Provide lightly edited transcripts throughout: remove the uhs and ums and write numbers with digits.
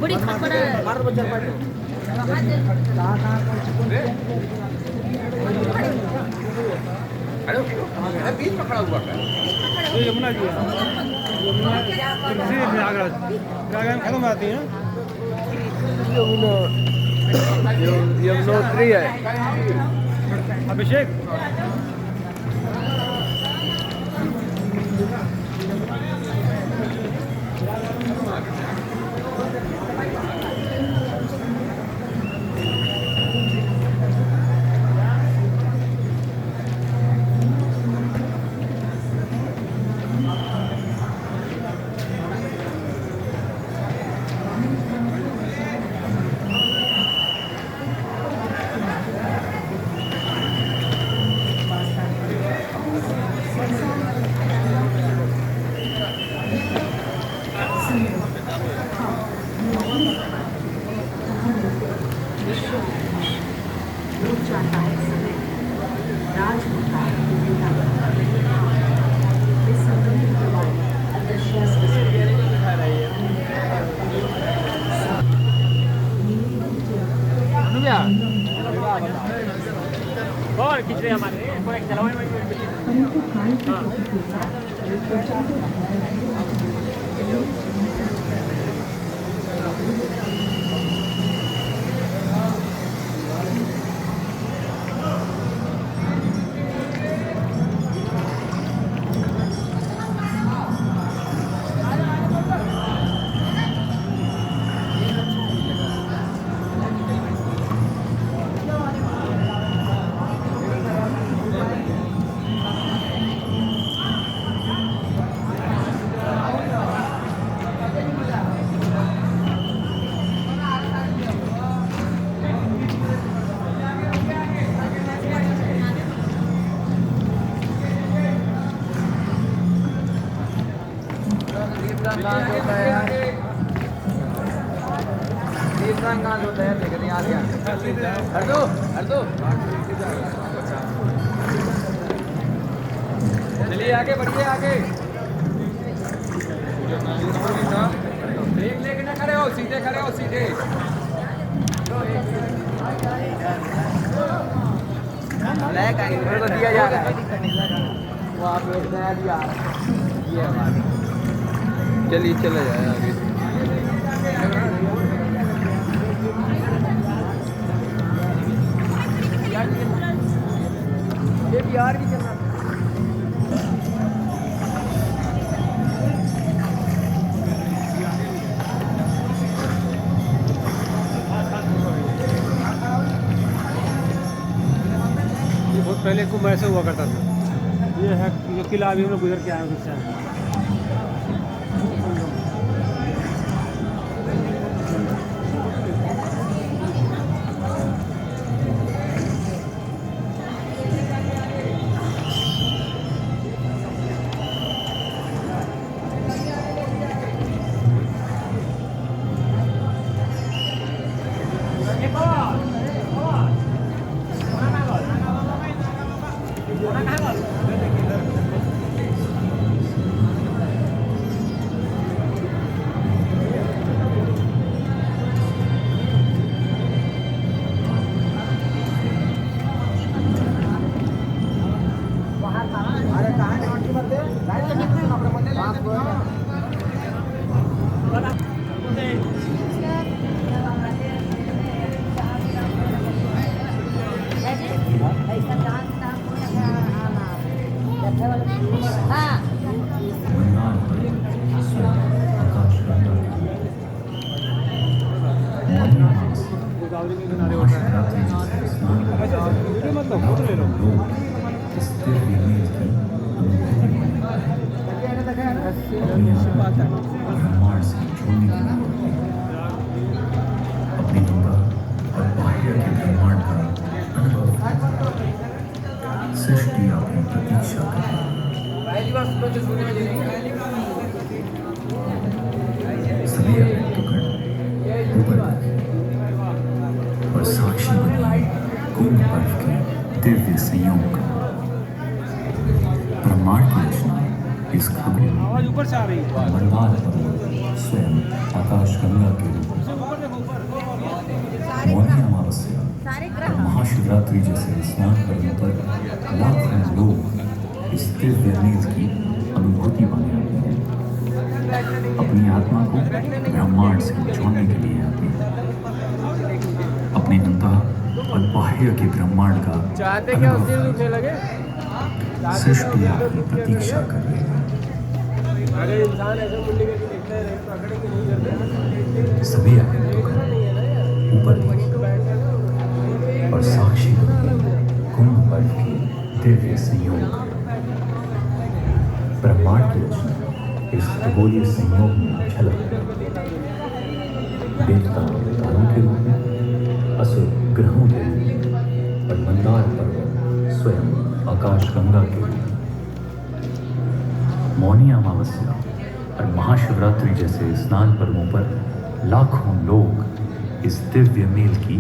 बड़ी खपड़ा है। अरे बीच पकड़ा हुआ है। ये यमुना जी है। यमुना से प्रयागराज प्रयागराज में खत्म आती है यमुनोत्री है। अभिषेक और खिचड़े हमारे चलिए आगे बढ़िए आगे। लेके ना खड़े हो, सीधे खड़े हो, सीधे। ब्लैक एंगल को दिया जा रहा है। वो आप नया दिया ये हमारा। चलिए चले जाए आगे। ये बिहार की चलना। बहुत पहले कुंभ ऐसे हुआ करता था। ये है जो किला अभी हम लोग गुजर के आए हैं उससे। गोदावरी के किनारे होता है। वीडियो मत लो, फोटो ले लो। अपनी गंगा और बाह्य के ब्रह्मांड का अनुभव सृष्टि अपनी प्रतीक्षा सभी अपने टुकड़ ऊपर और साक्षी बनी कुंभ पर्व के दिव्य संयोग का ब्रह्मांड की रचना इस खगोल आवाज ऊपर से आ रही है। मंदार स्वयं आकाश गंगा के रूप महाशिवरात्रि जैसे स्नान पर्व पर लाखों लोग इस दिव्य नीत की अनुभूति पाने आते हैं, अपनी आत्मा को ब्रह्मांड से जोड़ने के लिए आते हैं, अपने अंतः और बाह्य के ब्रह्मांड का चाहते क्या उस दिन अनुभव रुपये लगे सृष्टि की प्रतीक्षा कर रही है। अगर इंसान ऐसे मुंडी करके देखता है तो पकड़ेंगे नहीं करते सभी आगंतुक ऊपर देखिए और साक्षी बनिए कुंभ पर्व के दिव्य संयोग। ब्रह्मांड की रचना इस खगोलीय संयोग में झलक देवता तारों के रूप में, असुर ग्रहों के रूप में और मंदार पर्वत स्वयं आकाशगंगा के रूप में। मौनी अमावस्या और महाशिवरात्रि जैसे स्नान पर्वों पर लाखों लोग इस दिव्य मेल की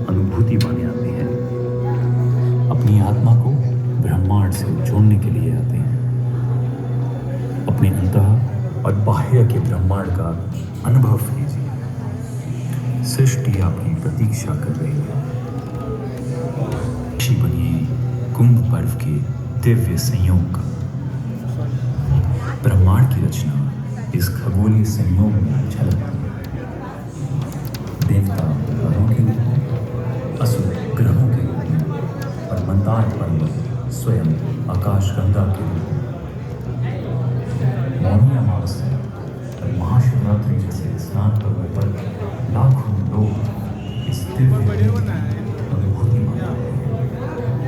अनुभूति पाने आते हैं, अपनी आत्मा को ब्रह्मांड से जोड़ने के लिए आते हैं, अपने अंतः और बाह्य के ब्रह्मांड का अनुभव कीजिए। सृष्टि आपकी प्रतीक्षा कर रही है। साक्षी बनिए कुंभ पर्व के दिव्य संयोग का। ब्रह्मांड की रचना इस खगोलीय संयोग में झलकती है। देवता तारों के रूप में, असुर ग्रहों के रूप में और मंदार पर्वत स्वयं आकाशगंगा के रूप में। मौनी अमावस्या और महाशिवरात्रि जैसे स्नान पर्वों पर लाखों लोग इस दिव्य अनुभूति मानते हैं।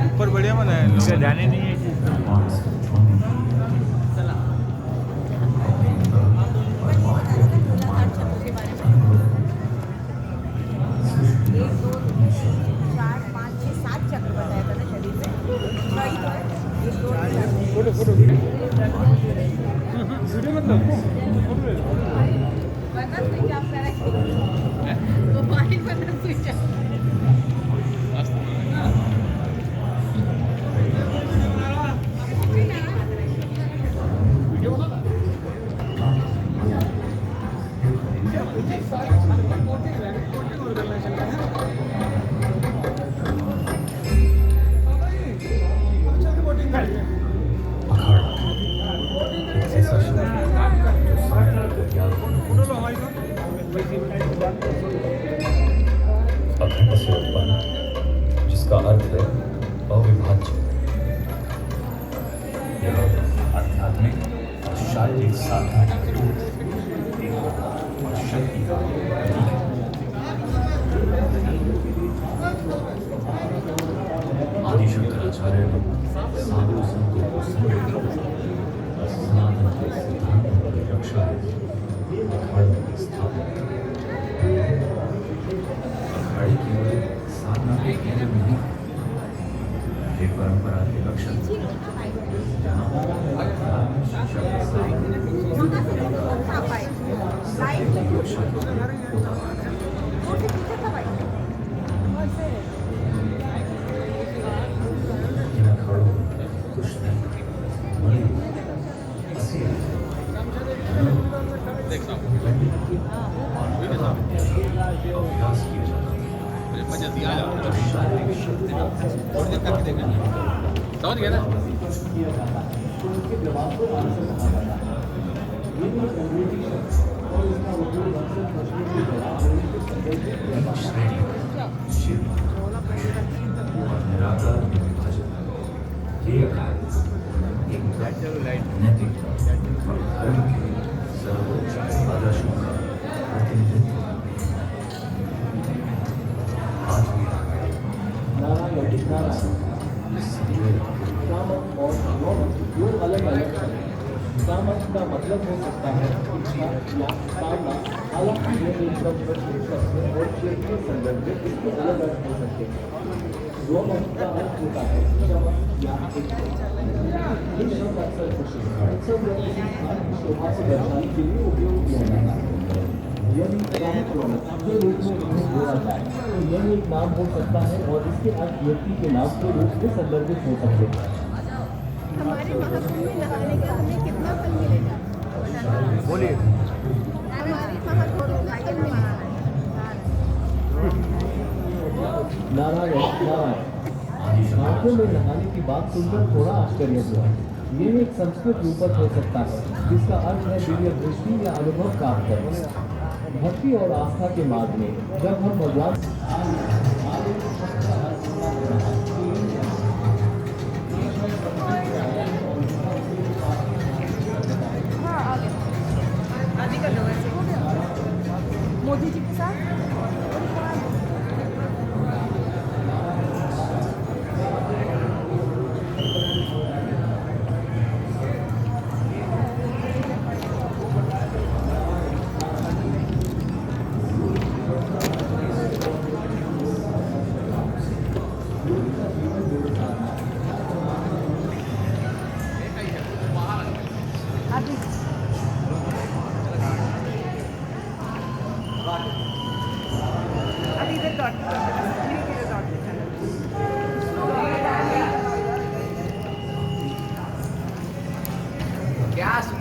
ऊपर बढ़िया बनाया है, लोग जाने नहीं है कि ब्रह्मांड से जोड़ने के लिए अपने अंदर और बाहर के ब्रह्मांड का अनुभव सृष्टि की प्रतीक्षा कर रही है। 4, 5, 6, 7 चक्र बताया था ना शरीर में। वही तो है। फोटो फोटो वीडियो मतलब वरना स्विच ऑफ करें। वो पानी वरना स्विच ऑफ। अखाड़ा एक ऐसा शब्द है जो सारे प्रज्ञा को अखंड से उत्पन्न, जिसका अर्थ है अविभाज्य। यह आध्यात्मिक और शारीरिक साधना के विरुद्ध एकता और शक्ति का प्रतीक है। आदि शंकराचार्य ने साधु संतों को संगठित और सनातन के सिद्धांतों की रक्षा हेतु अखाड़ों की स्थापना की। अखाड़े केवल साधना के केंद्र में नहीं, ये परंपरा के लक्षण जहाँ अध्यात्म शिक्षा के साथ सत्य की रक्षा के लिए उदाहरण है। इन अखाड़ों में कुश्ती, मणिपुर, असीर, अभ्यास किया जाता है और शारीरिक शक्ति समझ गया ना? श्रेणी शिव, कृष्ण और निराकार में विभाजित है। ये अखाड़े एक नैतिकता और धर्म के सर्वोच्च आदर्शों का प्रतिनिधित्व करते हैं। आज भी अखाड़े वैदिक संवेद सामर्थ का मतलब हो सकता है इच्छा या कामना, हालांकि ये एक शब्द और क्षेत्रीय संदर्भ में इसके अलग अर्थ हो सकते हैं। दोनों का अर्थ होता है शब्द या इच्छा। ये शब्द अक्सर खुशी, उत्सव या किसी स्थान की शोभा को दर्शाने के लिए उपयोग किया जाता है। यदि कामक्रोध के रूप में इन्हें जोड़ा जाए तो यह एक नाम हो सकता है और इसके अर्थ व्यक्ति के नाम के रूप में संदर्भित हो सकते हैं। हमारे महाकुंभ में नहाने का हमें कितना फल मिलेगा? बोलिए। हमारे महाकुंभ भाई में नारायण नारायण आंखों में नहाने की बात सुनकर थोड़ा आश्चर्य हुआ। ये एक संस्कृत रूपक हो सकता है जिसका अर्थ है दिव्य दृष्टि या अनुभव प्राप्त करना। भक्ति और आस्था के मार्ग में जब हम भगवान आदि कर लो वैसे हो गया मोदी जी के साथ अभी इधर डॉट क्या